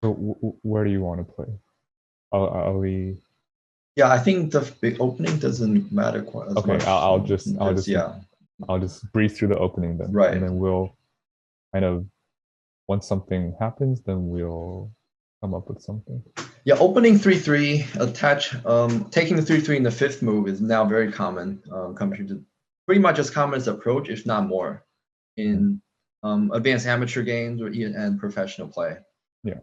So where do you want to play? Are we? Yeah, I think the big opening doesn't matter quite as Okay, much. Yeah, I'll just breeze through the opening then, and right. then we'll kind of once something happens, then we'll come up with something. Yeah, opening 3-3, attach, taking the 3-3 in the fifth move is now very common, compared to pretty much as common as approach, if not more, in advanced amateur games or even and professional play. Yeah.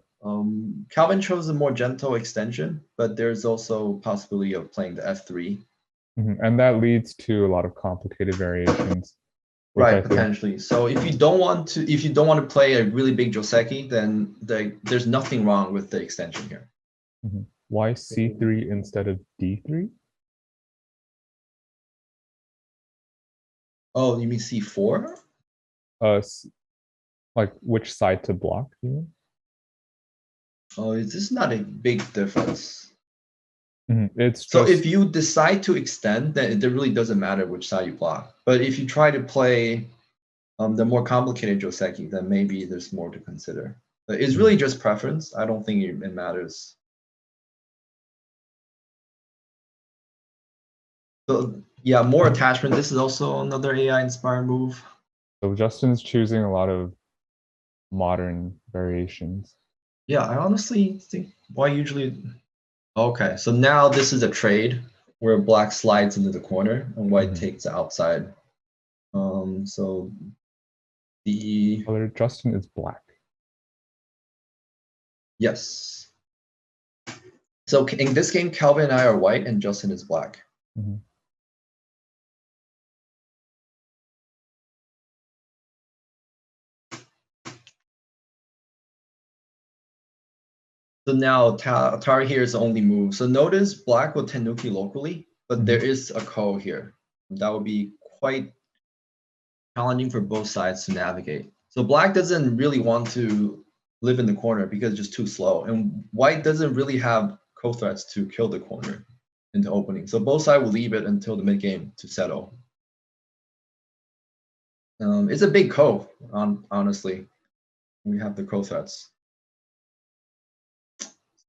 Calvin chose a more gentle extension, but there's also possibility of playing the f3. And that leads to a lot of complicated variations, which Right, I think. potentially. So if you don't want to play a really big Joseki, then there's nothing wrong with the extension here. Why c3 instead of d3? Oh, you mean c4? Like which side to block, you mean? Oh, this is not a big difference. It's So just if you decide to extend, then it really doesn't matter which side you block. But if you try to play the more complicated Joseki, then maybe there's more to consider. But it's really just preference. I don't think it matters. So yeah, more attachment. This is also another AI-inspired move. so Justin's choosing a lot of modern variations. Yeah, I honestly think why usually. Okay, so now this is a trade where black slides into the corner and white takes the outside. So the Color Justin is black. yes. So in this game, Calvin and I are white and Justin is black. So now Atari here is the only move. So notice black will tenuki locally, but there is a ko here. That would be quite challenging for both sides to navigate. So black doesn't really want to live in the corner because it's just too slow. And white doesn't really have ko threats to kill the corner into opening. So both sides will leave it until the mid game to settle. It's a big ko, honestly. We have the ko threats.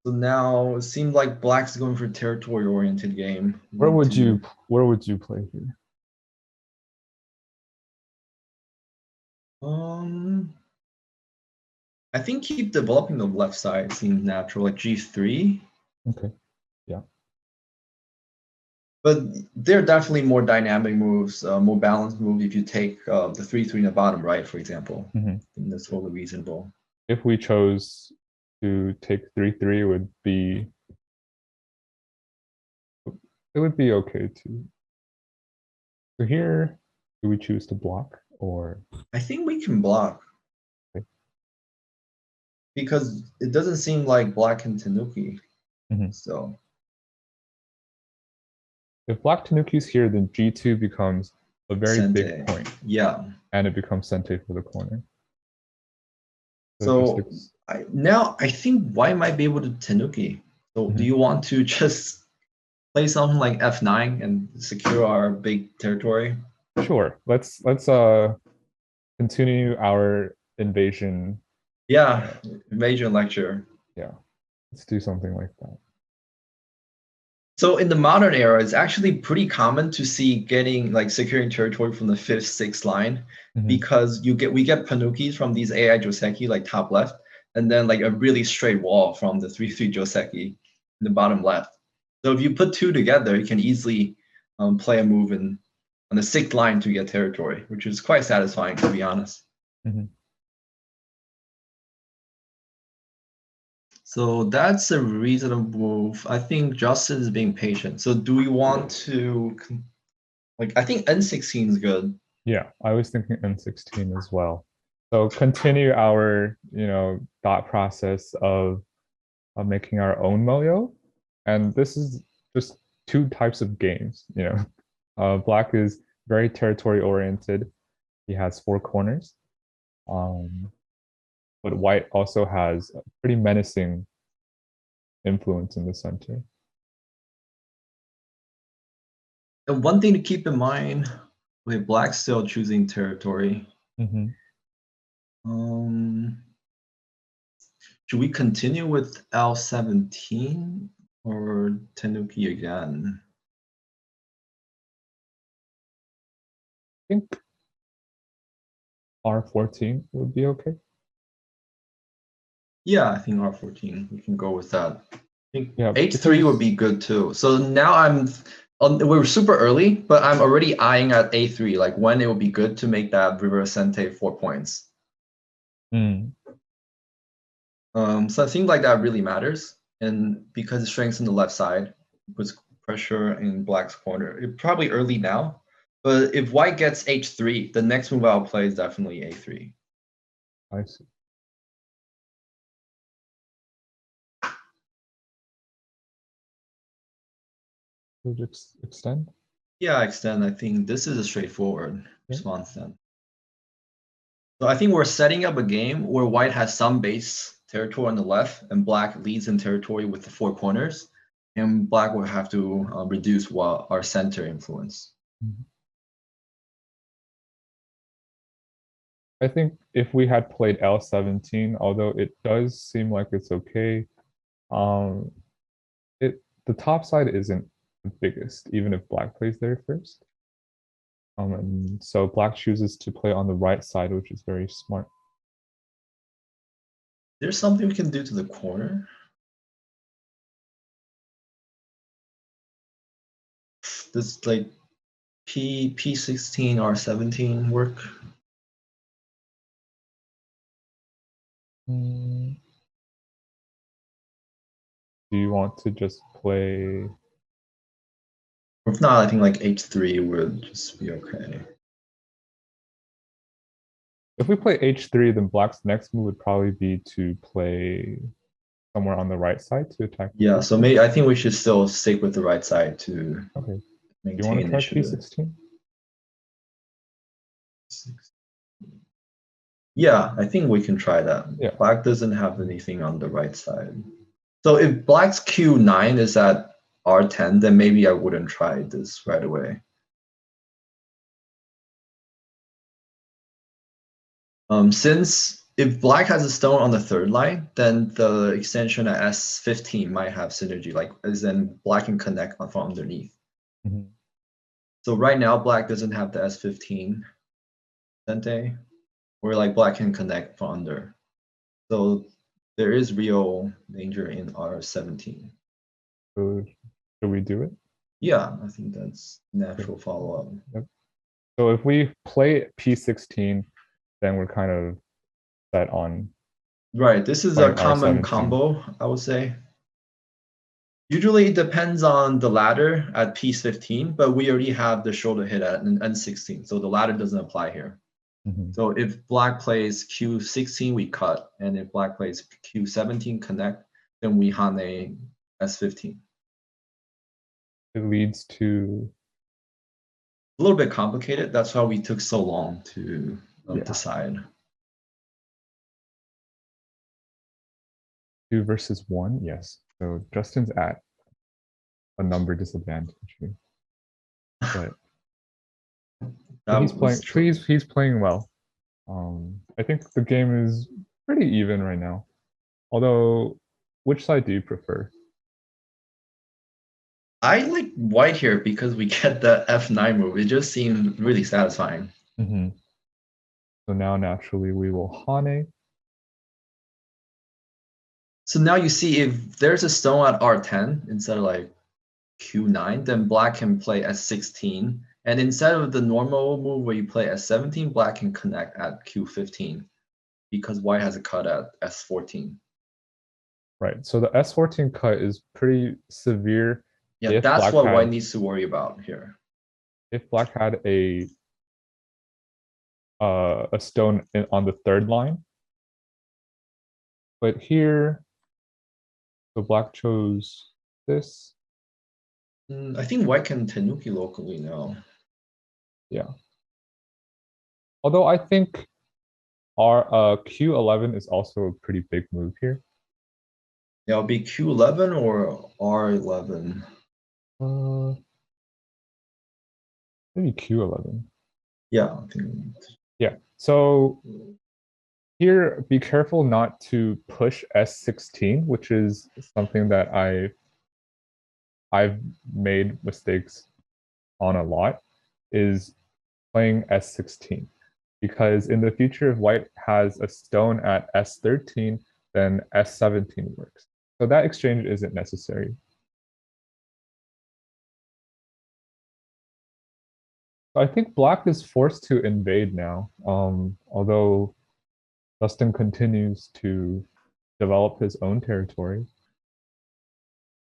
So now it seems like black's going for a territory-oriented game. Where would you play here? I think keep developing the left side seems natural, like G3. Okay. Yeah. But there are definitely more dynamic moves, more balanced moves if you take the 3-3 in the bottom right, for example. I think that's totally reasonable. If we chose to take 3-3, it would be okay too. So here, do we choose to block or? I think we can block. Okay. Because it doesn't seem like black can tenuki. So if black tenukis here, then G2 becomes a very Sente. big point. Yeah. And it becomes Sente for the corner. So now I think white might be able to tenuki. So do you want to just play something like F9 and secure our big territory? Sure. Let's continue our invasion. Yeah, invasion lecture. Yeah. Let's do something like that. So in the modern era, it's actually pretty common to see getting like securing territory from the fifth, sixth line, because we get panukis from these AI Joseki like top left, and then like a really straight wall from the 3-3 Joseki in the bottom left. So if you put two together, you can easily play a move on the sixth line to get territory, which is quite satisfying, to be honest. So that's a reasonable move. I think Justin is being patient. So do we want to, like, I think N16 is good. Yeah, I was thinking N16 as well. So continue our, thought process of making our own moyo. And this is just two types of games, Black is very territory oriented. He has four corners. But white also has a pretty menacing influence in the center. And one thing to keep in mind, with black still choosing territory. Should Should we continue with L17 or Tenuki again? I think R14 would be okay. Yeah, I think R14. We can go with that. I think Yeah, H3 would be good too. So now we're super early, but I'm already eyeing at A3, like when it would be good to make that River Ascente 4 points. So I think like that really matters. And because it strengthens the left side, puts pressure in black's corner. It's probably early now. But if white gets H3, the next move I'll play is definitely A3. I see. Would you extend? Yeah, extend. I think this is a straightforward response then. So I think we're setting up a game where white has some base territory on the left and black leads in territory with the 4 corners. And black will have to reduce our center influence. I think if we had played L17, although it does seem like it's okay, the top side isn't the biggest, even if black plays there first. And so black chooses to play on the right side, which is very smart. There's something we can do to the corner. Does like P16 R17 work? Do you want to just play? If not, I think like H3 would just be okay. If we play H3, then black's next move would probably be to play somewhere on the right side to attack. Yeah, so maybe I think we should still stick with the right side to maintain. You want to try initiative. P16? Yeah, I think we can try that. Yeah. Black doesn't have anything on the right side. So if black's Q9 is at R10, then maybe I wouldn't try this right away. Since if black has a stone on the 3rd line, then the extension at S15 might have synergy, like as in black can connect from underneath. So right now, black doesn't have the S15 Sente, where like black can connect from under. So there is real danger in R17. So should we do it? Yeah, I think that's natural follow-up. Yep. So if we play P16, then we're kind of set on. Right, this is a common combo, I would say. Usually it depends on the ladder at piece 15, but we already have the shoulder hit at an N16, so the ladder doesn't apply here. So if black plays Q16, we cut, and if black plays Q17 connect, then we hane S15. It leads to a little bit complicated. That's why we took so long to decide. 2 versus 1, yes. So Justin's at a number disadvantage here. But he's playing well. I think the game is pretty even right now. Although, which side do you prefer? I like white here because we get the F9 move. It just seemed really satisfying. So now naturally we will hane. So now you see if there's a stone at R10 instead of like Q9, then black can play S16. And instead of the normal move where you play S17, black can connect at Q15 because white has a cut at S14. Right. So the S14 cut is pretty severe. Yeah, that's what white needs to worry about here. If black had a stone on the 3rd line, but here, so black chose this. I think white can Tenuki locally now. Yeah. Although I think our Q11 is also a pretty big move here. Yeah, it'll be Q11 or R11. Maybe Q11. Yeah, I think. Yeah. So Here, be careful not to push S16, which is something that I've made mistakes on a lot, is playing S16. Because in the future, if white has a stone at S13, then S17 works. So that exchange isn't necessary. So I think black is forced to invade now, although Dustin continues to develop his own territory.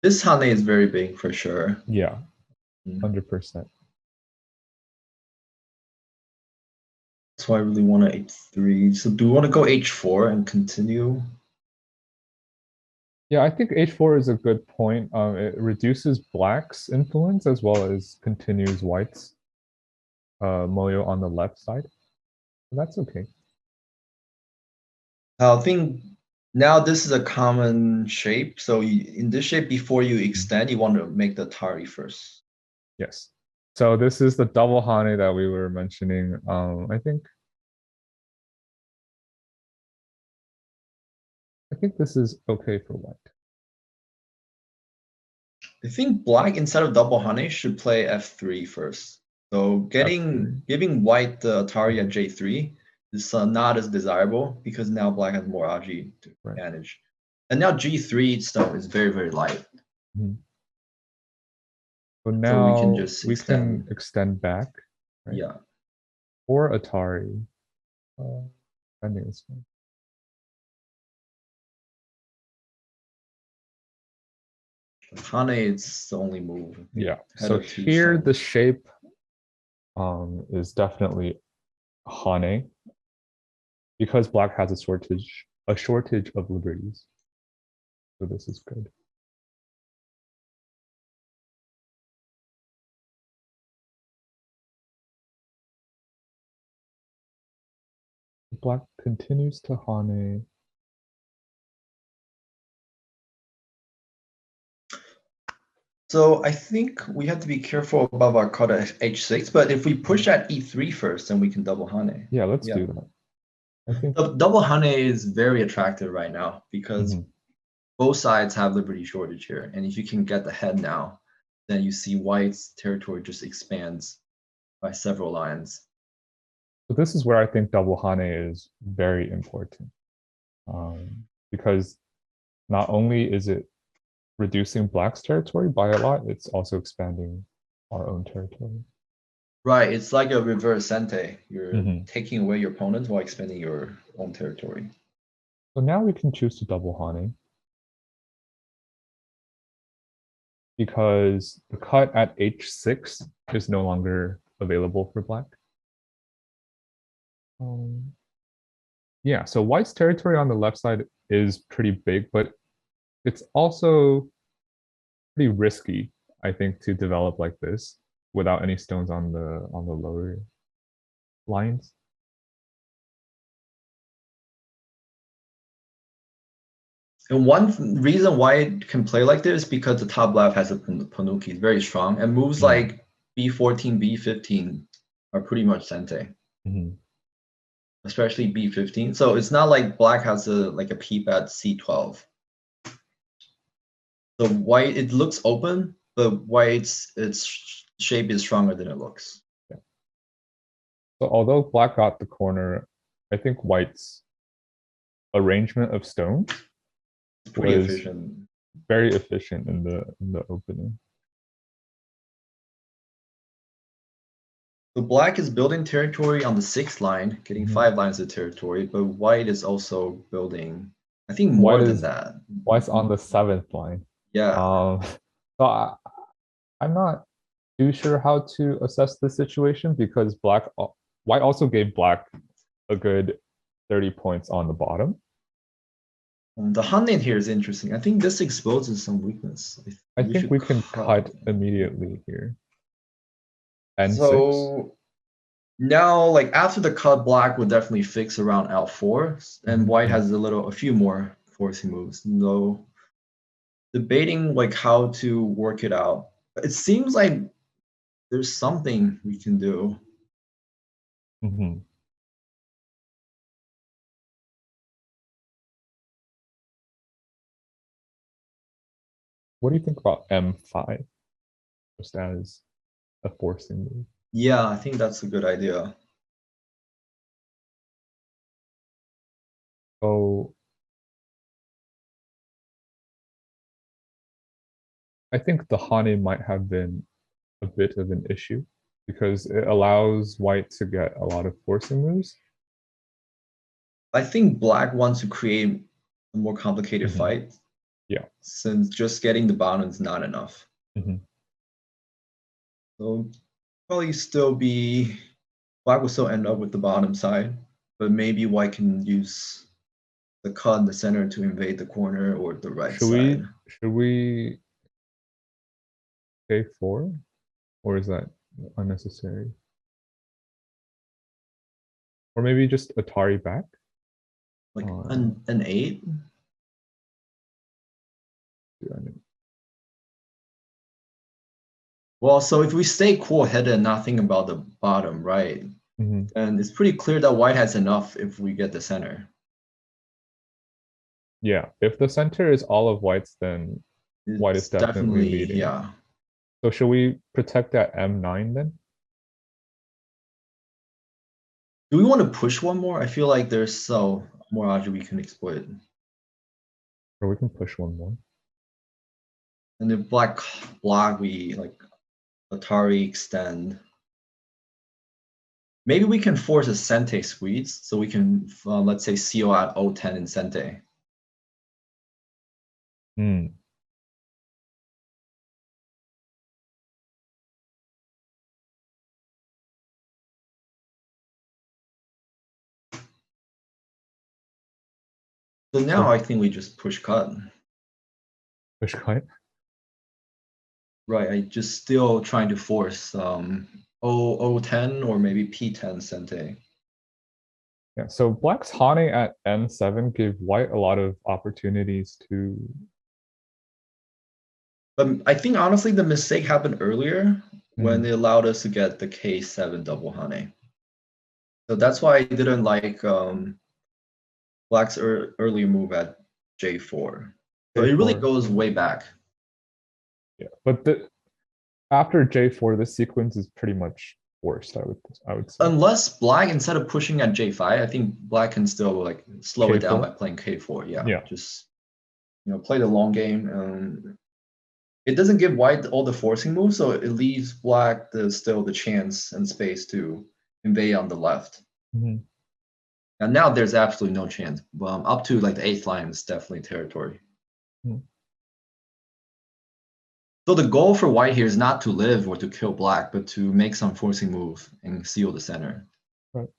This Hane is very big for sure. Yeah, 100%. That's why I really want to h3. So do we want to go h4 and continue? Yeah, I think h4 is a good point. It reduces black's influence as well as continues white's moyo on the left side. So that's okay. I think now this is a common shape. So in this shape, before you extend, you want to make the Atari first. Yes. So this is the double Hane that we were mentioning. I think this is okay for white. I think black instead of double Hane should play f3 first. So giving white the Atari at j3 is not as desirable because now black has more Aji to manage. And now g3 stone is very, very light. So now we can just extend back. Right? Yeah. Or Atari. Ending this one. Hane is the only move. Yeah. So here the shape is definitely Hane because black has a shortage of liberties. So this is good. Black continues to Hane. So I think we have to be careful above our cut at h6, but if we push at e3 first, then we can double Hane. Yeah, let's do that. I think the double Hane is very attractive right now because both sides have liberty shortage here. And if you can get the head now, then you see white's territory just expands by several lines. So this is where I think double Hane is very important. Because not only is it reducing black's territory by a lot, it's also expanding our own territory. Right, it's like a reverse sente. You're taking away your opponent while expanding your own territory. So now we can choose to double Hane. Because the cut at h6 is no longer available for black. Yeah, so white's territory on the left side is pretty big, but it's also pretty risky, I think, to develop like this without any stones on the lower lines. And one reason why it can play like this is because the top left has a Panuki, it's very strong, and moves like b14, b15 are pretty much sente. Especially b15. So it's not like black has a peep at c12. So white, it looks open, but white's its shape is stronger than it looks. Yeah. So although black got the corner, I think white's arrangement of stones was very efficient in the opening. So black is building territory on the 6th line, getting 5 lines of territory, but white is also building, I think, more than that. White's on the 7th line. Yeah. So I'm not too sure how to assess the situation because white also gave black a good 30 points on the bottom. The Hane here is interesting. I think this exposes some weakness. I think we can cut immediately here. N6. So now, like after the cut, black would definitely fix around L4, and white has a few more forcing moves. Though debating like how to work it out. It seems like there's something we can do. What do you think about M5 just as a forcing move? Yeah, I think that's a good idea. So I think the Hane might have been a bit of an issue because it allows white to get a lot of forcing moves. I think black wants to create a more complicated Mhm. fight Yeah. since just getting the bottom is not enough. Mhm. So probably still be black will still end up with the bottom side, but maybe white can use the cut in the center to invade the corner or the right side. Should we K4 or is that unnecessary? Or maybe just Atari back? Like Uh, an 8. I mean, Well, so if we stay cool-headed and not think about the bottom, right? mhm. And it's pretty clear that white has enough if we get the center. Yeah, if the center is all of whites, then white is It's definitely definitely, leading. yeah. So should we protect that M9 then? Do we want to push one more? I feel like there's so more object we can exploit. Or we can push one more. And if black block, we like Atari extend. Maybe we can force a Sente squeeze so we can, let's say, CO at O10 in Sente. Hmm. So now I think we just push cut. Push cut. Right, I just still trying to force O10 or maybe P10 Sente. Yeah, so black's Hane at N7 gave white a lot of opportunities to. But I think honestly the mistake happened earlier when Mhm. they allowed us to get the K7 double honey. So that's why I didn't like black's earlier move at J4. So it really J4. goes way back. Yeah, but after J4, this sequence is pretty much forced, I would say. Unless black, instead of pushing at J5, I think black can still like slow it down by K4. playing K4. Yeah, Yeah. just play the long game. It doesn't give white all the forcing moves, so it leaves black still the chance and space to invade on the left. Mhm. And now there's absolutely no chance. Up to like the 8th line is definitely territory. Mhm. So the goal for white here is not to live or to kill black, but to make some forcing move and seal the center. Right.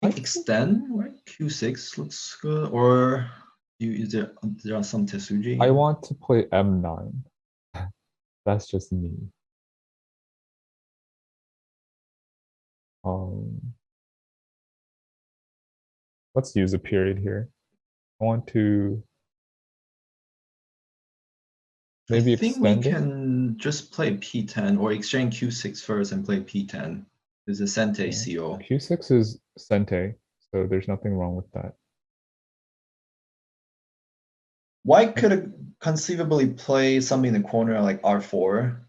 I think extend, right? Q6 looks good. Or is there some Tetsuji? I want to play M9. That's just me. Um, let's use a period here. I want to I maybe think we extend it. can just play P10 or exchange Q6 first and play P10. There's a Sente Yeah. CO. Q6 is Sente, so there's nothing wrong with that. White could conceivably play something in the corner like R4,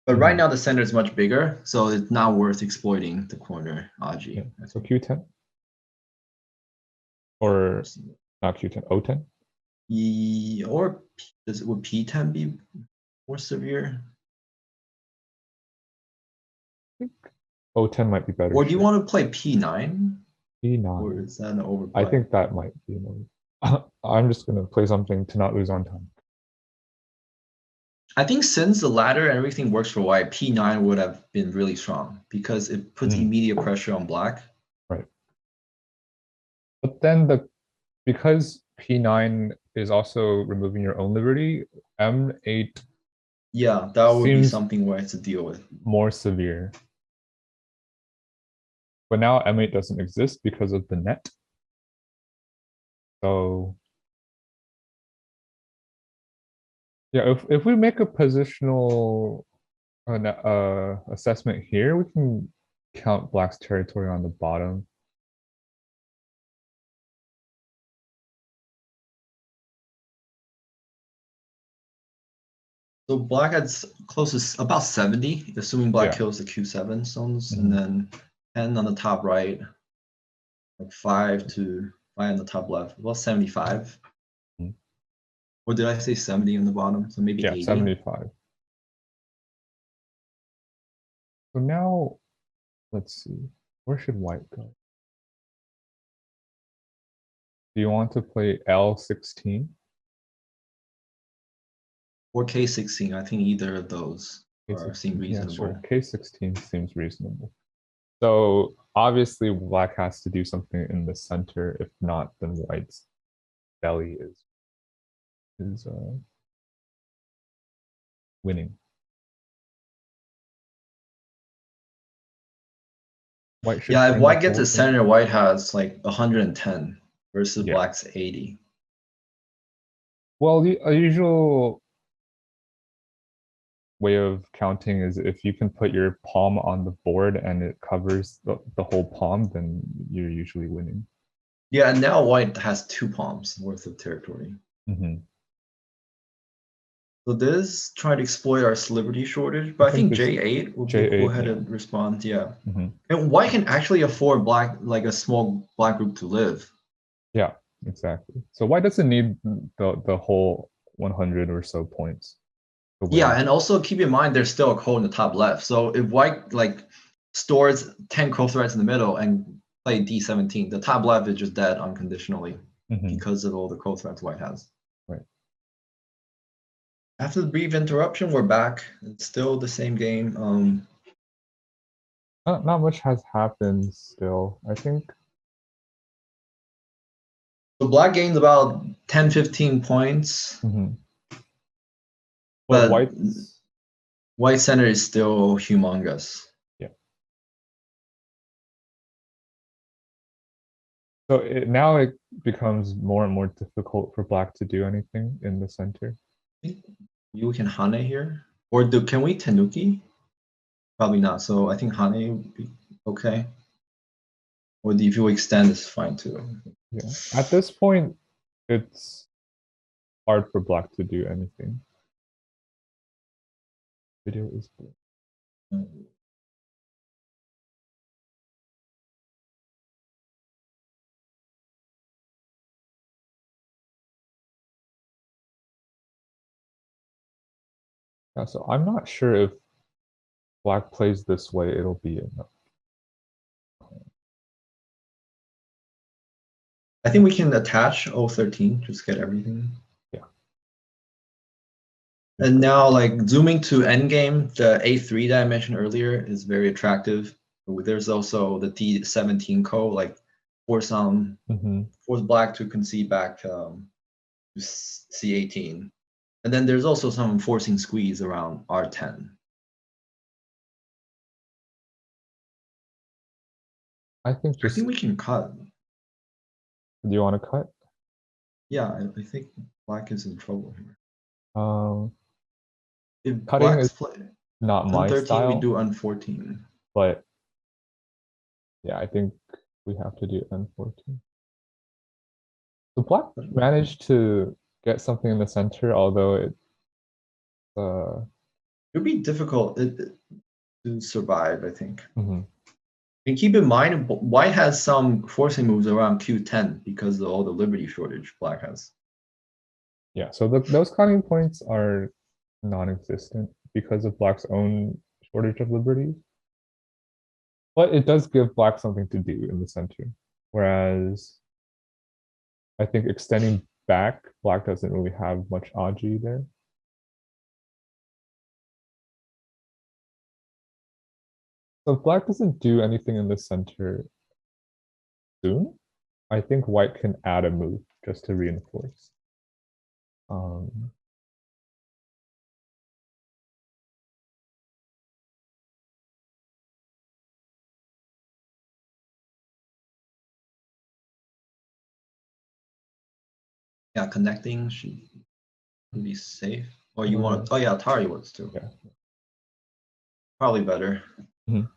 but right Mhm. now the center is much bigger, so it's not worth exploiting the corner Yeah. Aji. So Q10 or not Q10, O10. Or would P10 be more severe? I think O10 might be better. Or do you Sure. want to play P9? Or E9. is that an I overplay? think that might be annoying. I'm just gonna play something to not lose on time. I think since the ladder and everything works for white, P9 would have been really strong because it puts Mm, immediate pressure on black. right. But then because P9 is also removing your own liberty, M8 Yeah, that would be seems something where I have to deal with. more severe. But now M8 doesn't exist because of the net. So yeah, if we make a positional assessment here, we can count black's territory on the bottom. So black had close to about 70, assuming black Yeah. kills the Q7 stones, Mhm. and then 10 on the top right, like 5 on the top left, about 75. Mhm. Or did I say 70 on the bottom? So maybe Yeah, 80. 75. So now, let's see. Where should white go? Do you want to play L16? Or K16. I think either of those seem K16. Yeah, sure. reasonable. K16 seems reasonable. So obviously black has to do something in the center. If not, then white's belly is winning. White should Yeah, if turn the white gets whole the thing. center, white has like 110 versus Yeah. black's 80. Well, a usual way of counting is if you can put your palm on the board and it covers the whole palm, then you're usually winning. Yeah, and now white has 2 palms worth of territory. Mhm. So this try to exploit our celebrity shortage, but I think J8 would be cool J8, ahead yeah. and respond. Yeah, Mhm. and white can actually afford black like a small black group to live. Yeah, exactly. So white doesn't need the whole 100 or so points to Yeah, win. and also keep in mind there's still a code in the top left. So if white like stores 10 code threats in the middle and play D17, the top left is just dead unconditionally Mhm. because of all the code threats white has. Right. After the brief interruption, we're back. It's still the same game. Not much has happened still. I think So black gained about 10, 15 points, but but white's white center is still humongous. yeah. So now it becomes more and more difficult for black to do anything in the center. You can Hane here, or can we Tanuki? Probably not. So I think Hane would be okay. Or if you extend, it's fine too. Yeah. At this point, it's hard for black to do anything. Video is blue. Yeah, so I'm not sure if black plays this way, it'll be enough. I think we can attach 013, just get everything. Yeah. And now, like zooming to endgame, the A3 that I mentioned earlier is very attractive. There's also the D17 code, like force black to concede back to C18. And then there's also some forcing squeeze around R10. I think I think we can cut. Do you want to cut? Yeah, I think black is in trouble here. If Cutting black's is play not on my 13, we style, do on 14. but yeah, I think we have to do N14. So black managed to get something in the center, although it It'd be difficult to survive, I think. mhm. And keep in mind, white has some forcing moves around Q10 because of all the liberty shortage black has. Yeah, so those cutting points are non-existent because of black's own shortage of liberty. But it does give black something to do in the center. Whereas I think extending back, black doesn't really have much Aji there. So if black doesn't do anything in the center soon, I think white can add a move just to reinforce. Yeah, connecting should be safe. Or you want to? Oh yeah, Atari works too. Yeah. Probably better. Mhm.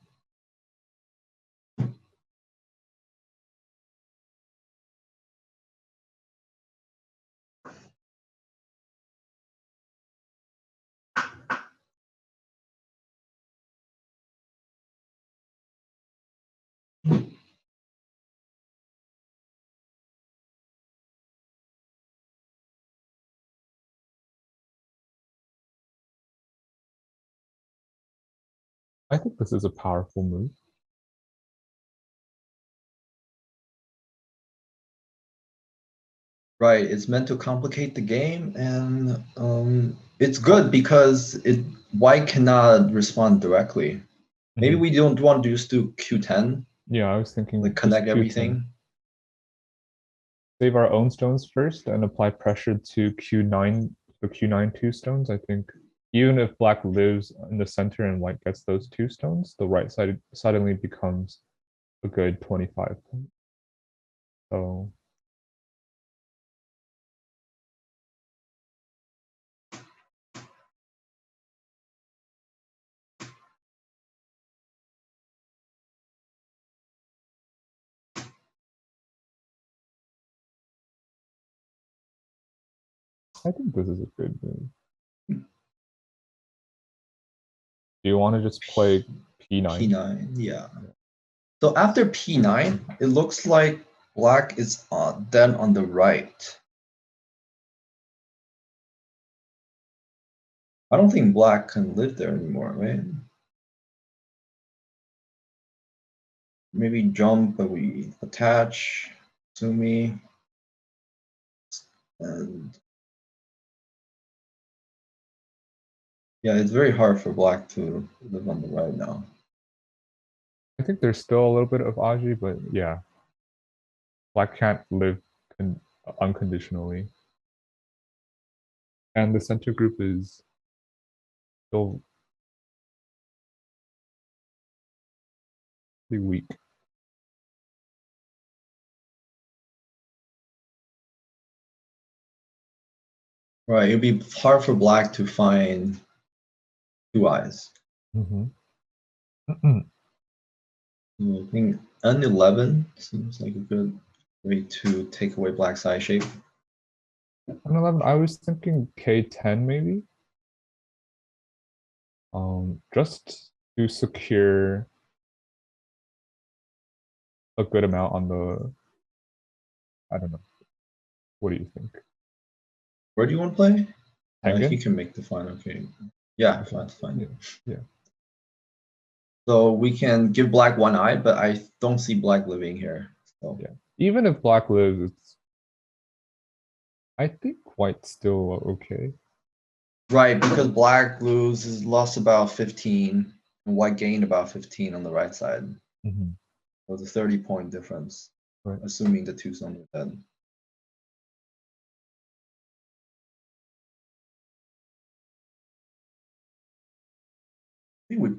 I think this is a powerful move. Right, it's meant to complicate the game, and it's good because white cannot respond directly. Maybe we don't want to just do Q10, Yeah, I was thinking like just connect Q10. everything. Save our own stones first and apply pressure to Q9, the Q9 2 stones. I think even if black lives in the center and white gets those 2 stones, the right side suddenly becomes a good 25 point. So I think this is a good move. Do you want to just play P9? P9, yeah. So after P9, it looks like black is then on the right. I don't think black can live there anymore, right? Maybe jump, but we attach, Sumi, and yeah, it's very hard for black to live on the right now. I think there's still a little bit of Aji, but yeah, black can't live unconditionally. And the center group is still pretty weak. Right, it'd be hard for black to find 2 eyes. Mm-hmm. I think N11 seems like a good way to take away black's eye shape. N11, I was thinking K10 maybe. Just to secure a good amount on the, I don't know. What do you think? Where do you want to play? Tengen? He can make the fine, okay. Yeah, Okay. fine. Yeah. So we can give black 1 eye, but I don't see black living here. So. Yeah. Even if black lives, it's, I think white's still okay. Right, because black lost about 15, and white gained about 15 on the right side. Mm-hmm. So the 30-point difference, right. Assuming the 2 stones are dead. I think we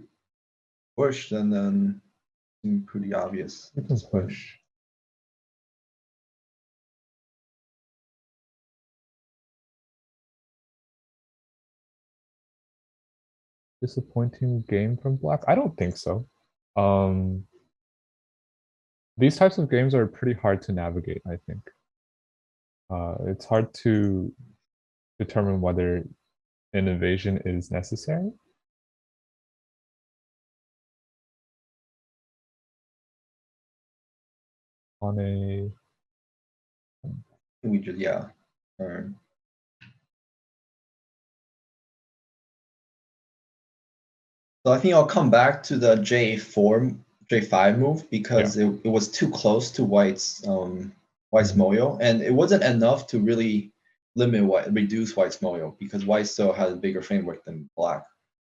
pushed, and then seemed pretty obvious. We can push. Disappointing game from black? I don't think so. These types of games are pretty hard to navigate, I think. It's hard to determine whether an evasion is necessary. On a We just, yeah. Turn. So I think I'll come back to the J5 move because it was too close to white's moyo, and it wasn't enough to really reduce white's moyo because white still has a bigger framework than black.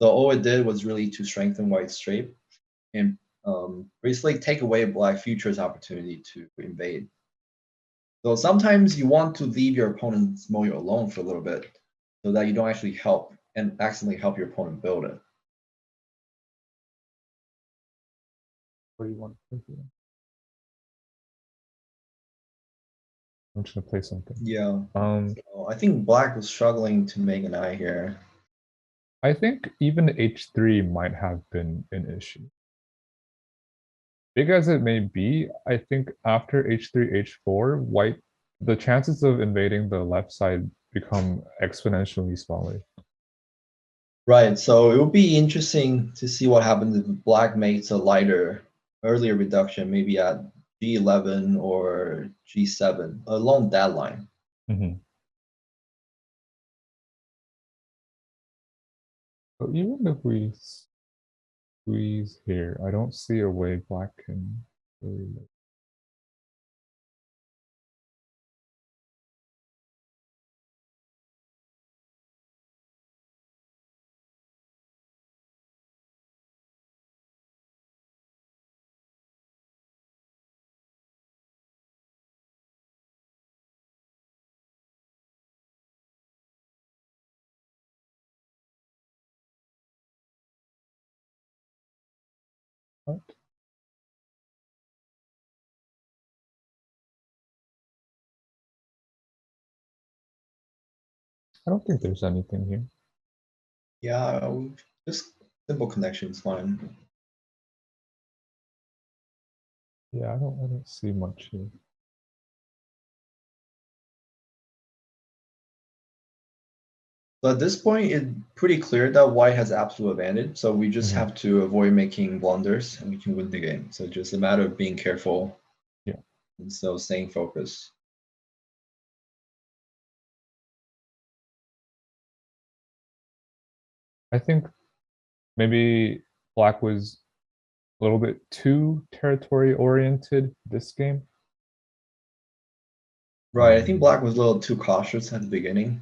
So all it did was really to strengthen white's shape and basically take away black future's opportunity to invade. So sometimes you want to leave your opponent's moyo alone for a little bit so that you don't actually help and accidentally help your opponent build it. What do you want to play? I'm just gonna play something. Yeah. So I think black was struggling to make an eye here. I think even H3 might have been an issue. Big as it may be, I think after H3, H4, white, the chances of invading the left side become exponentially smaller. Right. So it would be interesting to see what happens if black makes a lighter earlier reduction, maybe at G11 or G7, along that line. Mm-hmm. So even if we squeeze here, I don't see a way black can really. What? I don't think there's anything here. Yeah, just simple connection is fine. Yeah, I don't see much here. So at this point, it's pretty clear that white has absolute advantage. So we just Mhm. have to avoid making blunders, and we can win the game. So just a matter of being careful. Yeah. And so staying focused. I think maybe black was a little bit too territory oriented this game. Right. I think black was a little too cautious at the beginning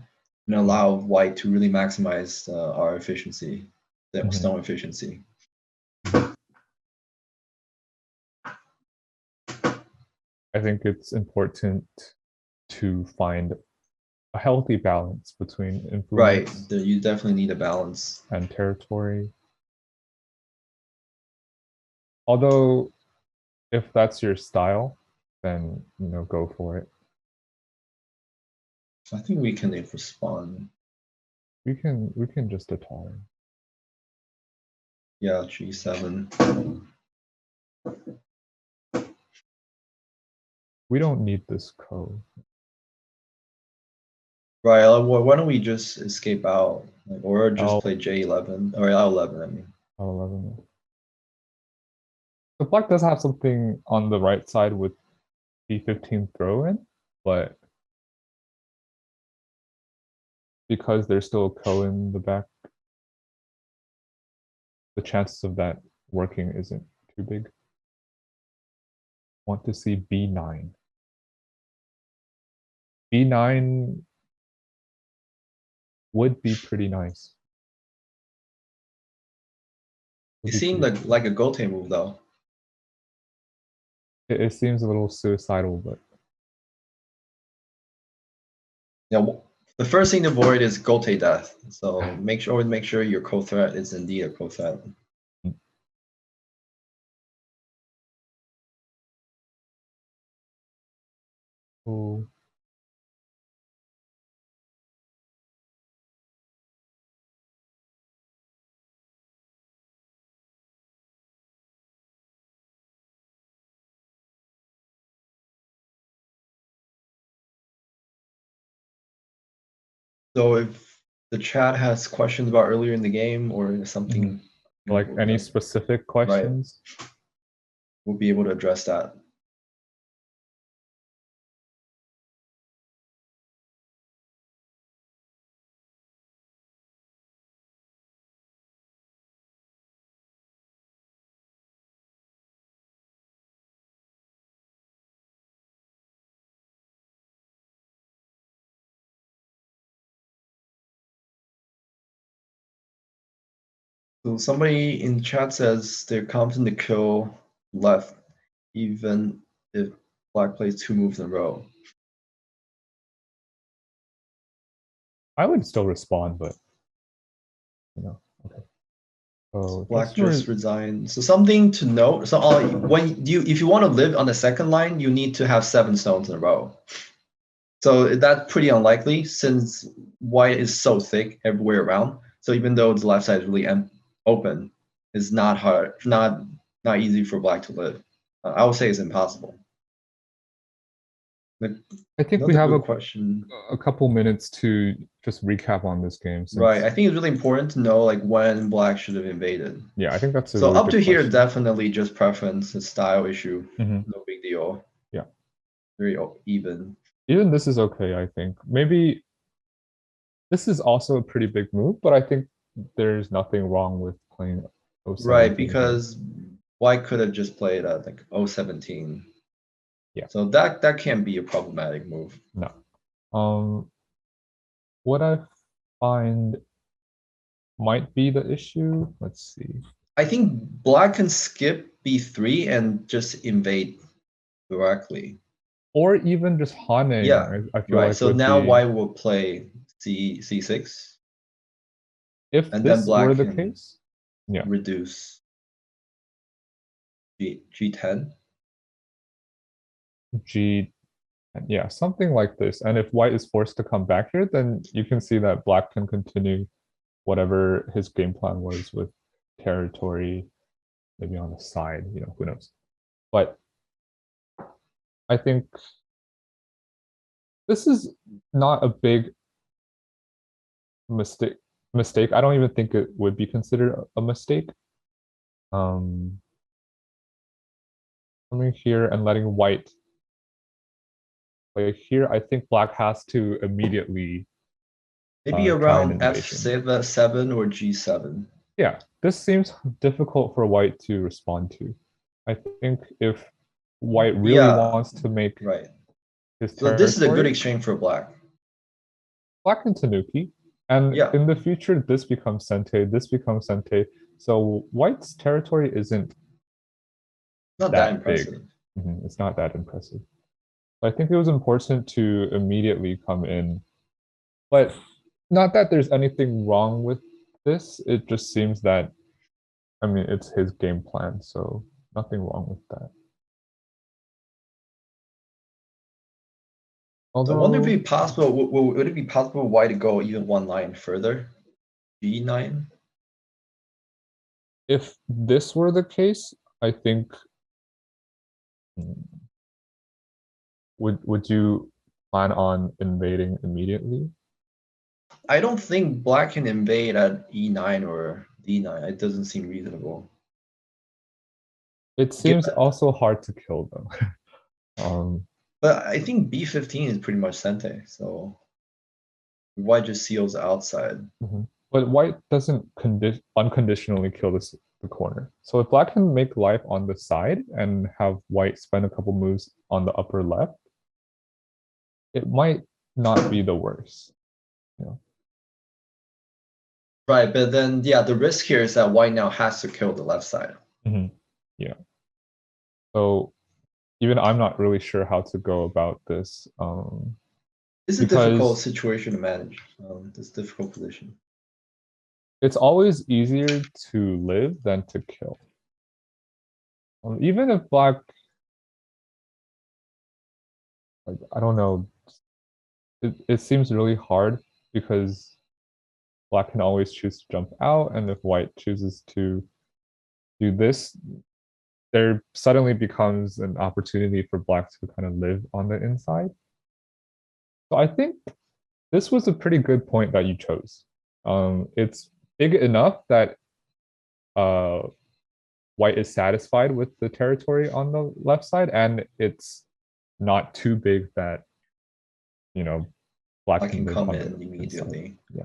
and Mhm. allow white to really maximize our efficiency, the Mhm. stone efficiency. I think it's important to find a healthy balance between Right. influence You definitely need a balance. and territory. Although, if that's your style, then go for it. So I think we can respond. We can just attack. Yeah, G7. We don't need this code. Right. Why don't we just escape out, or just L play J11 or L11? I mean. L11. The black does have something on the right side with B15 throw in, but because there's still a ko in the back, the chances of that working isn't too big. Want to see B9. B9 would be pretty nice. It Would be seemed pretty. like a Gote move though. It seems a little suicidal, but Yeah, the first thing to avoid is Gote death. So always make sure your co-threat is indeed a co-threat. oh, So if the chat has questions about earlier in the game or something, like any specific right, questions? we'll be able to address that. So somebody in chat says they're confident to kill left, even if black plays 2 moves in a row. I would still respond, but okay. So Black just resigned. So something to note. So if you want to live on the second line, you need to have 7 stones in a row. So that's pretty unlikely since white is so thick everywhere around. So even though the left side is really open, it's not hard, not easy for black to live. I would say it's impossible. Like, I think we another have good question. a couple minutes to just recap on this game. Right. I Since, think it's really important to know like when black should have invaded. yeah, I think that's a So really up good to here, question. definitely just preference, a style issue. Mhm. No big deal. Yeah. Very even. Even this is okay, I think. Maybe this is also a pretty big move, but I think there's nothing wrong with playing Right, 017 here. because white could have just played at like 017. Yeah. So that can be a problematic move. No. What I find might be the issue, let's see. I think black can skip b3 and just invade directly. Or even just Yeah, Haning, I feel right. like So would now be, white will play c6, if and then this were black the can case, yeah, reduce g10. G, yeah, something like this. And if white is forced to come back here, then you can see that black can continue whatever his game plan was with territory, maybe on the side, who knows. But I think this is not a big mistake. I don't even think it would be considered a mistake. Coming here and letting white play here, I think black has to immediately Maybe try an around invasion. f7 or g7. Yeah, this seems difficult for white to respond to. I think if white really Yeah, wants to make right. his So this is a good territory, exchange for black. black and Tanuki, and Yeah, in the future, this becomes Sente, this becomes Sente. So white's territory isn't not that that big. impressive. It's not that impressive. I think it was important to immediately come in, but not that there's anything wrong with this. It just seems that, I mean, it's his game plan, so nothing wrong with that. I wonder if Although, it be possible. Would it be possible for white to go even one line further? g9. if this were the case, I think, would you plan on invading immediately? I don't think black can invade at e9 or d9. It doesn't seem reasonable. It seems Given, also hard to kill though. but I think b15 is pretty much sente. So white just seals outside. Mhm. But white doesn't unconditionally kill the corner. So if black can make life on the side and have white spend a couple moves on the upper left, it might not be the worst. You know? Right, but then yeah, the risk here is that white now has to kill the left side. Yeah. So even I'm not really sure how to go about this, It's a difficult because situation to manage. This difficult position. it's always easier to live than to kill. Even if black, like, I don't know, it seems really hard because black can always choose to jump out, and if white chooses to do this, there suddenly becomes an opportunity for black to kind of live on the inside. So I think this was a pretty good point that you chose. It's big enough that uh, white is satisfied with the territory on the left side, and it's not too big that you know black I can can live come on in the inside. immediately. Yeah.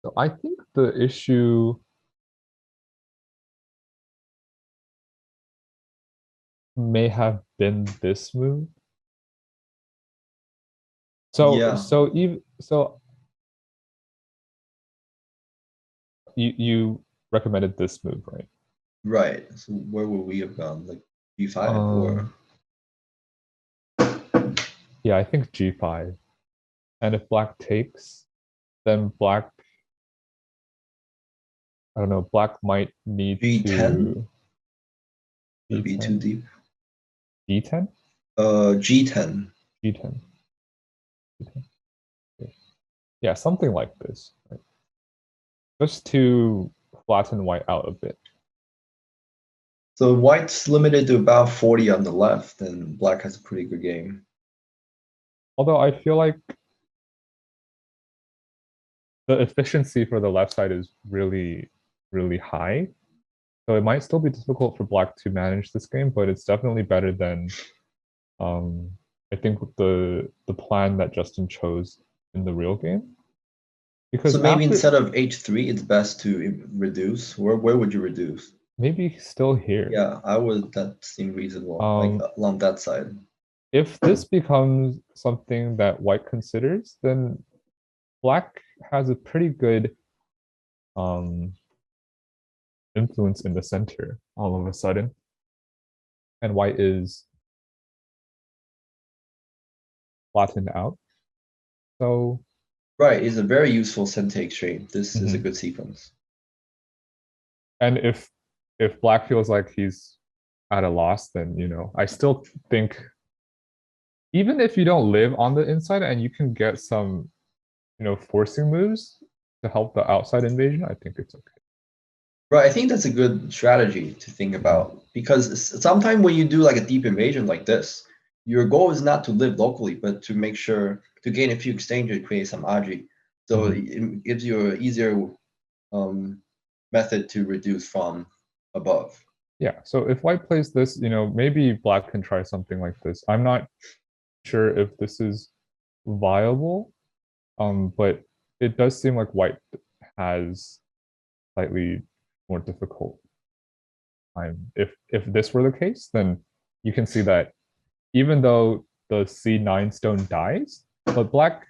So I think the issue may have been this move. So Yeah, so even so you recommended this move, right? right. So where would we have gone? Like g5 or Um yeah, I think g5. And if black takes, then black, I don't know, black might need g10 to would be too d10, deep. d10, G10. g10, d10. Yeah, something like this, right? Just to flatten white out a bit. So white's limited to about 40 on the left, and black has a pretty good game. Although I feel like the efficiency for the left side is really, really high. So it might still be difficult for black to manage this game, but it's definitely better than um, I think the plan that Justin chose in the real game. Because So maybe after instead of h3, it's best to reduce. Where would you reduce? maybe still here, Yeah, I would. That seem reasonable. Like um, along that side. if this becomes something that white considers, then black has a pretty good um, influence in the center all of a sudden, and white is flattened out. So, Right, it's a very useful center exchange. This is a mhm. good sequence. And if black feels like he's at a loss, then I still think even if you don't live on the inside and you can get some forcing moves to help the outside invasion, I think it's okay. Right, I think that's a good strategy to think Mhm. about because sometimes when you do like a deep invasion like this, your goal is not to live locally, but to make sure to gain a few exchanges, create some agi. So Mhm. it gives you an easier method to reduce from above. Yeah, so if white plays this, maybe black can try something like this. I'm not sure if this is viable, but it does seem like white has slightly more difficult time. If this were the case, then you can see that even though the C9 stone dies, but black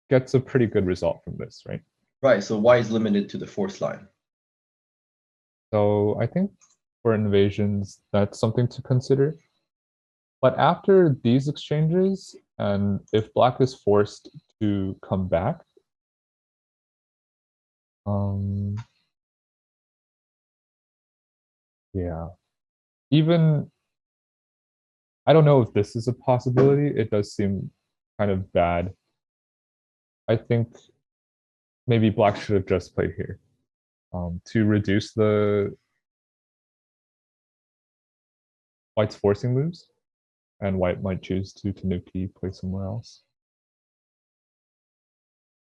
gets a pretty good result from this, right? Right, so y is limited to the fourth line. So I think for invasions, that's something to consider. But after these exchanges, and if black is forced to come back, um, yeah, even I don't know if this is a possibility. It does seem kind of bad. I think maybe black should have just played here to reduce the white's forcing moves, and white might choose to Tanuki play somewhere else.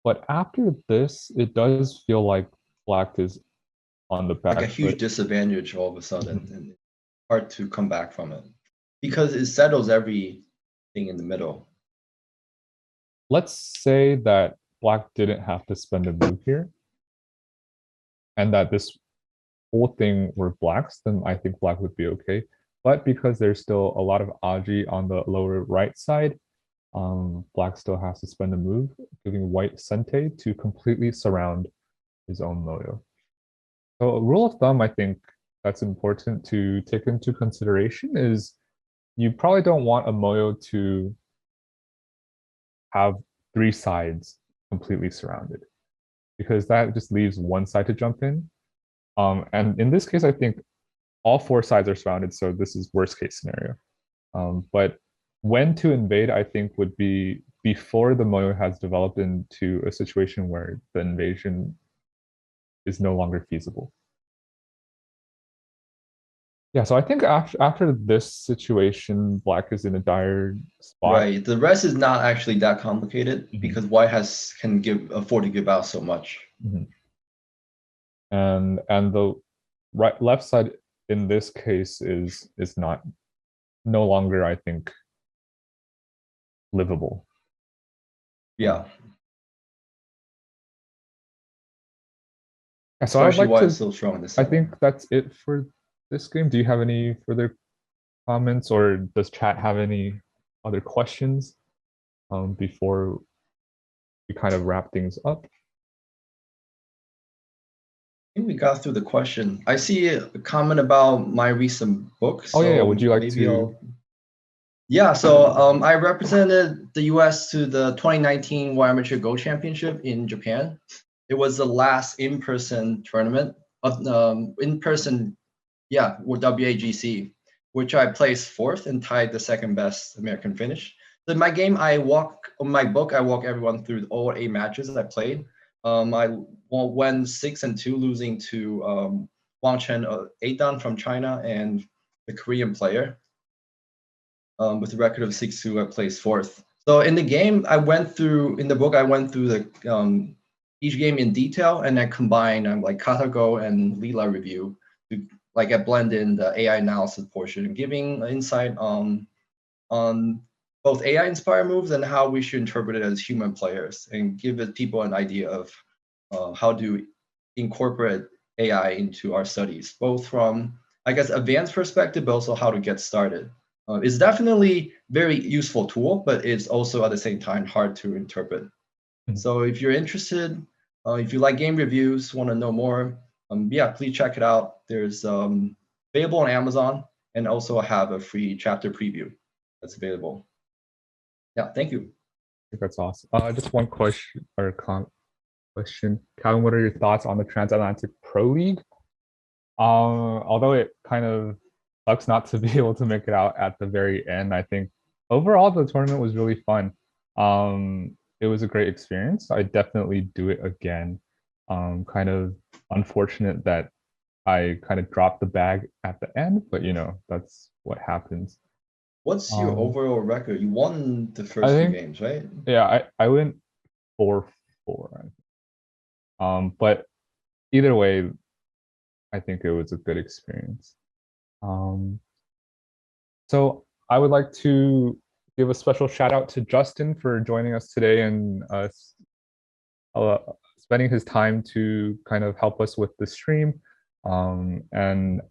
But after this, it does feel like black is on the Like a back huge foot. disadvantage all of a sudden, Mhm. and hard to come back from it because it settles everything in the middle. Let's say that black didn't have to spend a move here, and that this whole thing were blacks, then I think black would be okay. But because there's still a lot of Aji on the lower right side, black still has to spend a move, giving white Sente to completely surround his own Moyo. So a rule of thumb, I think that's important to take into consideration is you probably don't want a Moyo to have three sides completely surrounded because that just leaves one side to jump in. And in this case, I think all four sides are surrounded, so this is worst case scenario. But when to invade, I think would be before the Moyo has developed into a situation where the invasion is no longer feasible. Yeah, so I think after this situation, black is in a dire spot. Right. The rest is not actually that complicated Mhm. because white has can give afford to give out so much. Mhm. And the left side in this case is not no longer, I think, livable. Yeah. So I would Especially like white is to. so strong in the I center. think that's it for this game. Do you have any further comments, or does chat have any other questions before we kind of wrap things up? I think we got through the question. I see a comment about my recent book, Oh yeah, yeah. so Would you like maybe to? I'll. Yeah, so I represented the U.S. to the 2019 World Amateur Go Championship in Japan. It was the last in-person tournament, in-person, yeah, with WAGC, which I placed fourth and tied the second best American finish. So in my game, my book, I walk everyone through all 8 matches I played. I won 6-2, losing to Wang Chen, 8 down from China, and the Korean player. With a record of 6-2, I placed fourth. So in the game, in the book, I went through each game in detail, and I combined like Katago and Lila review to like I blend in the AI analysis portion, giving insight on both AI inspired moves and how we should interpret it as human players, and give people an idea of how to incorporate AI into our studies, both from I guess advanced perspective, but also how to get started. It's definitely very useful tool, but it's also at the same time hard to interpret. So if you're interested, if you like game reviews, want to know more, yeah, please check it out. There's available on Amazon, and also have a free chapter preview that's available. Yeah, thank you. I think that's awesome. Just one question or question, Calvin. What are your thoughts on the Transatlantic Pro League? Although it kind of sucks not to be able to make it out at the very end, I think overall the tournament was really fun. It was a great experience. I definitely do it again. Kind of unfortunate that I kind of dropped the bag at the end, but that's what happens. What's your overall record? You won the I first two think, games, right? yeah, I went 4-4. But either way, I think it was a good experience. So I would like to give a special shout out to Justin for joining us today and uh, spending his time to kind of help us with the stream. And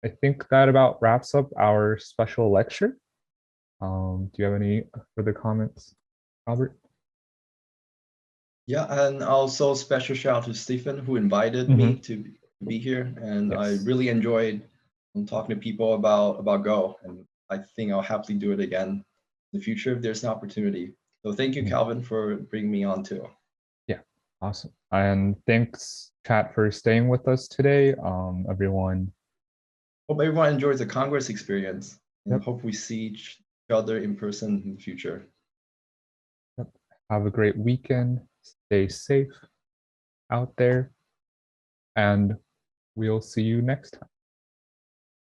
I think that about wraps up our special lecture. Do you have any further comments, Albert? Yeah, and also special shout out to Stephen, who invited me to be here, and I Yes. really enjoyed talking to people about Go, and I think I'll happily do it again in the future if there's an opportunity. So thank you, Calvin, for bringing me on too. Yeah, awesome. And thanks, chat, for staying with us today. Everyone. Hope everyone enjoys the Congress experience, and Yep. hope we see each other in person in the future. Yep. Have a great weekend. Stay safe out there, and we'll see you next time.